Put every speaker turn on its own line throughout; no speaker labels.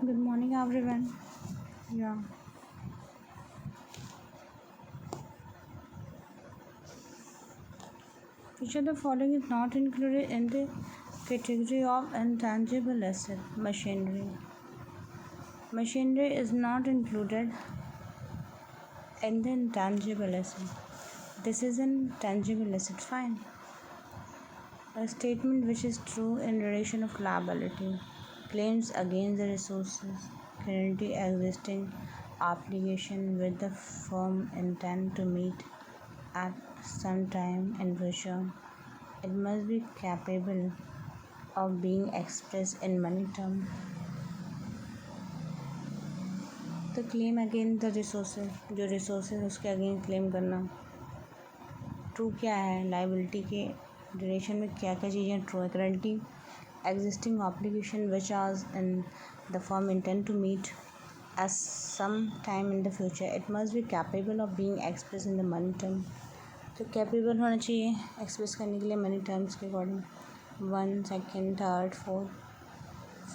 Good morning, everyone. Yeah, which of the following is not included in the category of intangible asset? Machinery. Machinery is not included in the intangible asset. This is an tangible asset. Fine. A statement which is true in relation of liability. Claims against the resources currently existing obligation with the firm intend to meet at some time in future. It must be capable of being expressed in money term. The claim against the resources, जो resources उसके against claim करना true क्या है, liability के duration में क्या क्या चीज़ें ट्रू है. Currently existing obligation which are in the firm intend to meet as some time in the future. It must be capable of being expressed in the money term. तो capable होना चाहिए express करने के लिए money terms के according. 1 2 3 4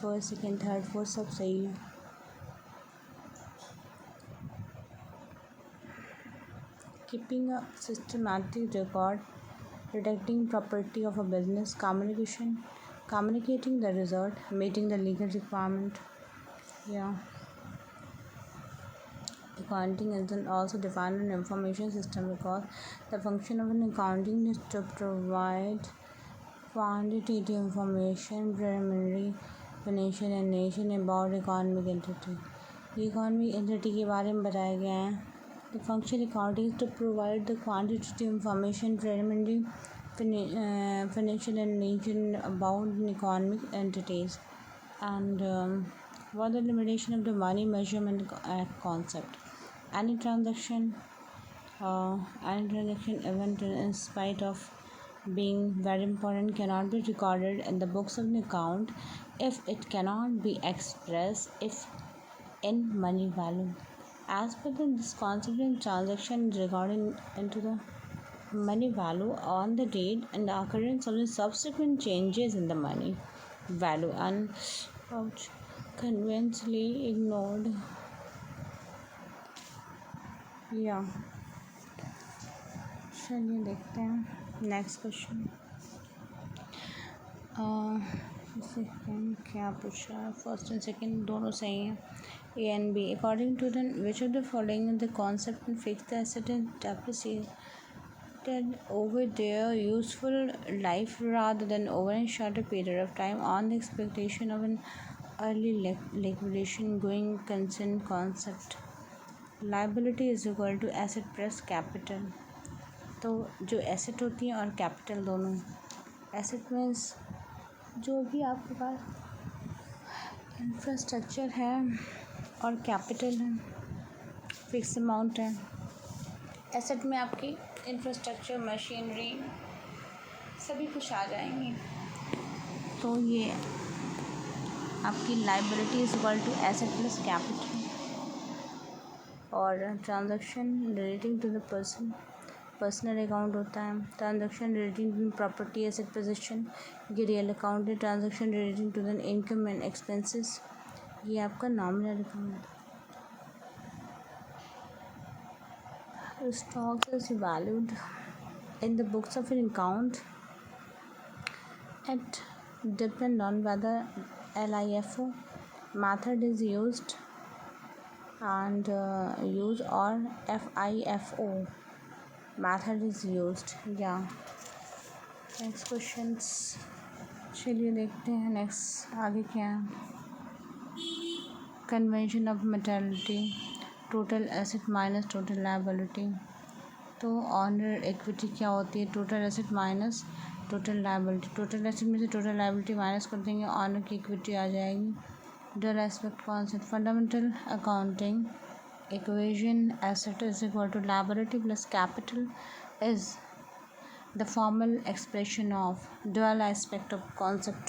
first second third fourth सब सही है. Keeping a systematic record protecting property of a business, communicating the result, meeting the legal requirement. Yeah. Accounting is then also defined an information system because the function of an accounting is to provide quantitative information, preliminary financial and nation about economic entity. Economic entity के बारे में बताया गया है. The function accounting is to provide the quantitative information, preliminary financial and nation about economic entities, and what the limitation of the money measurement concept. Any transaction event in spite of being very important cannot be recorded in the books of an account if it cannot be expressed if in money value. As per this concept in transaction recorded into the money value on the date and the occurrence of the subsequent changes in the money value and conventionally ignored. Yeah. चलिए देखते हैं next question. Second क्या पूछा है, first and second दोनों सही हैं. A and B. According to the which of the following the concept in fix the asset and depreciated over their useful life rather than over a shorter period of time on the expectation of an early liquidation going concern concept. Liability is equal to asset plus capital. तो जो asset होती हैं और capital दोनों. Asset means जो भी आपके पास infrastructure है और कैपिटल है, फिक्स अमाउंट है. एसेट में आपकी इंफ्रास्ट्रक्चर, मशीनरी सभी कुछ आ जाएंगी. तो ये आपकी liability is equal to asset plus capital. और transaction relating to the personal account होता है. Transaction relating to property asset position ये रियल अकाउंट है. Transaction relating to the income and expenses ये आपका nominal account. Stocks is valued in the books of an account. It depends on whether LIFO method is used and use or FIFO method is used. Yeah. Next questions. चलिए देखते हैं next आगे क्या है. Convention of materiality, total asset minus total liability. तो honour equity क्या होती है, total asset minus total liability. Total asset में से टोटल लायबिलिटी माइनस कर देंगे, ऑनर की इक्विटी आ जाएगी. Dual aspect concept. Fundamental accounting equation asset is equal to liability plus capital is the formal expression of dual aspect of concept.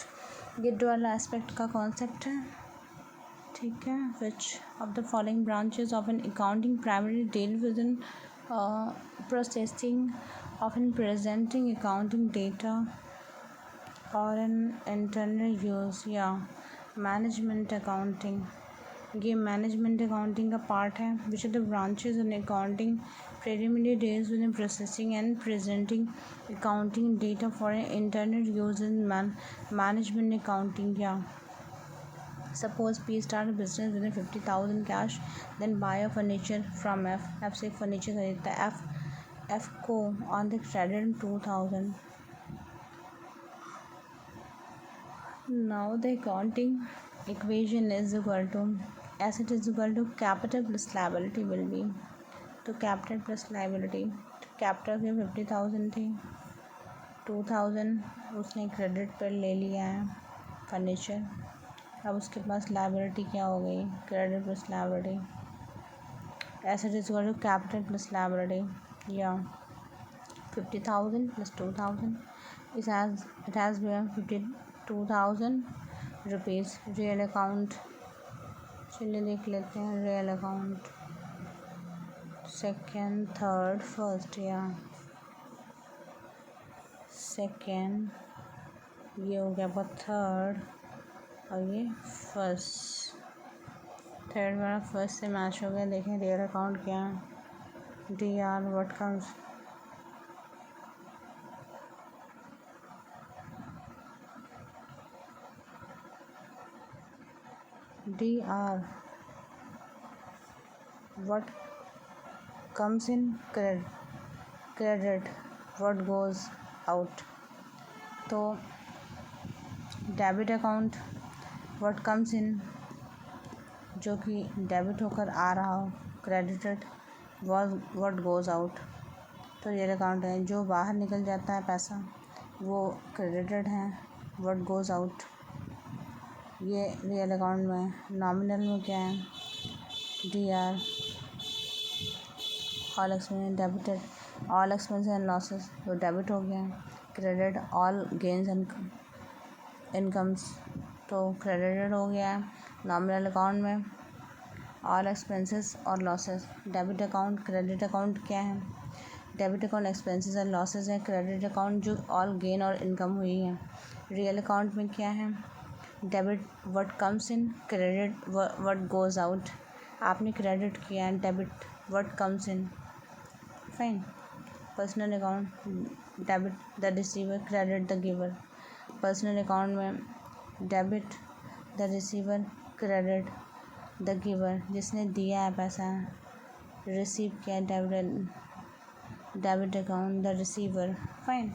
ये dual aspect का concept है. ठीक है. Which of the following branches of an accounting primary deal with in processing of and presenting accounting data और and internal use या management accounting. ये management accounting का part है. Which are the branches in accounting? Preliminary days within processing and presenting accounting data for an internal use in management accounting. Yeah. Suppose P start a business within 50,000 cash, then buy a furniture from F. F से furniture खरीदता है. F को on the credit 2,000. Now the accounting equation is equal to asset is equal to capital plus liability will be. तो capital plus liability. Capital के 50,000 थी, 2,000 उसने credit पर ले लिया है फर्नीचर. अब उसके पास लाइबिलिटी क्या हो गई? Credit plus liability. Asset is equal to capital plus liability. या 50,000 plus 2,000 it has become 52,000 rupees. Real account चलिए देख लेते हैं. Real account second, third, first. या सेकेंड, ये हो गया आपका थर्ड और ये फर्स्ट. थर्ड वाला फर्स्ट से मैच हो गया. देखें रियल अकाउंट क्या है. DR what comes DR what comes in credit what goes out. तो debit account what comes in जो कि डेबिट होकर आ रहा हो, क्रेडिटेड what goes out. तो रियल अकाउंट है जो बाहर निकल जाता है पैसा वो क्रेडिटेड है. what goes out ये रियल अकाउंट में. नॉमिनल में क्या है? DR all expense debited. All expense and losses तो डेबिट हो गया. Credit all gains and incomes तो क्रेडिटेड हो गया है. नॉमिनल अकाउंट में ऑल एक्सपेंसेस और losses. Debit account credit account क्या है? Debit account expenses and losses है. क्रेडिट अकाउंट जो ऑल गेन और इनकम हुई है. रियल अकाउंट में क्या है? Debit what comes in, credit what goes out. आपने क्रेडिट किया है. Debit what comes in. Fine. Personal account debit the receiver, credit the giver. Personal account में debit the receiver, credit the giver जिसने दिया है पैसा. रिसीव किया debit account the receiver. Fine.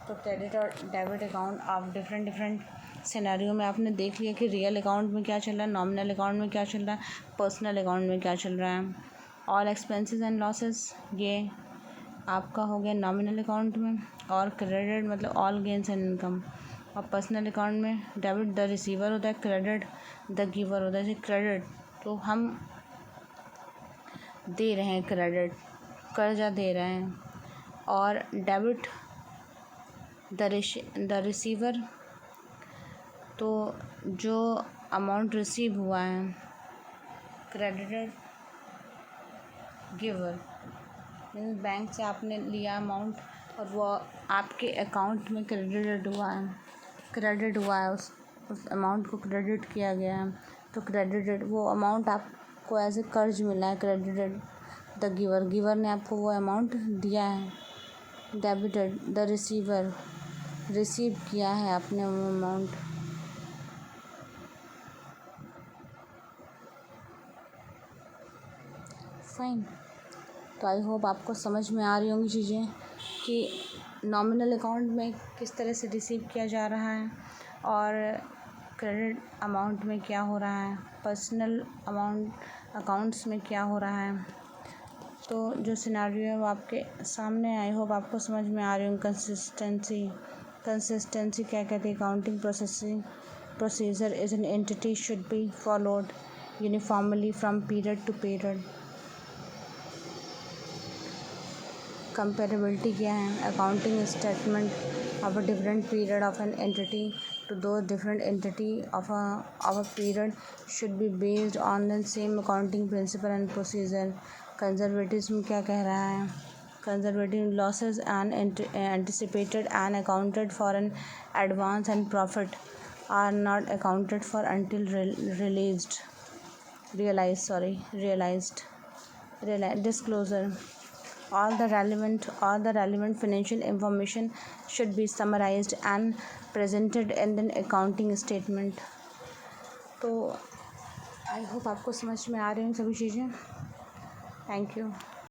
तो क्रेडिट और डेबिट अकाउंट आप डिफरेंट सिनेरियो में आपने देख लिया कि रियल अकाउंट में क्या चल रहा है, नॉमिनल अकाउंट में क्या चल रहा है, पर्सनल अकाउंट में क्या चल रहा है. ऑल एक्सपेंसेस एंड लॉसेस ये आपका हो गया नॉमिनल अकाउंट में. और क्रेडिट मतलब ऑल गेन्स एंड इनकम. और पर्सनल अकाउंट में डेबिट द रिसीवर होता है, क्रेडिट द गिवर होता है. जैसे क्रेडिट तो हम दे रहे हैं, क्रेडिट कर्जा दे रहे हैं. और डेबिट द रिसीवर तो जो अमाउंट रिसीव हुआ है. क्रेडिटेड गिवर मीन्स बैंक से आपने लिया अमाउंट और वो आपके अकाउंट में क्रेडिट हुआ है. उस अमाउंट को क्रेडिट किया गया है. तो क्रेडिटेड वो अमाउंट आपको एज ए कर्ज मिला है. क्रेडिटेड द गिवर ने आपको वो अमाउंट दिया है. डेबिटेड द रिसीवर रिसीव किया है आपने वो अमाउंट. फाइन. तो आई होप आपको समझ में आ रही होंगी चीज़ें कि नॉमिनल अकाउंट में किस तरह से रिसीव किया जा रहा है और क्रेडिट अमाउंट में क्या हो रहा है, पर्सनल अकाउंट्स में क्या हो रहा है. तो जो सिनेरियो है वो आपके सामने. आई होप आपको समझ में आ रही होंगी. कंसिस्टेंसी क्या कहती है? Accounting procedure is an entity should be followed uniformly from period to period. Comparability क्या है? Accounting statement of a different period of an entity to those different entity of a period should be based on the same accounting principle and procedure. Conservatism क्या कह रहा है? Conservative losses and anticipated and accounted for in advance and profit are not accounted for until released. realized disclosure. All the relevant financial information should be summarized and presented in an accounting statement. तो I hope आपको समझ में आ रही हैं सभी चीज़ें. Thank you.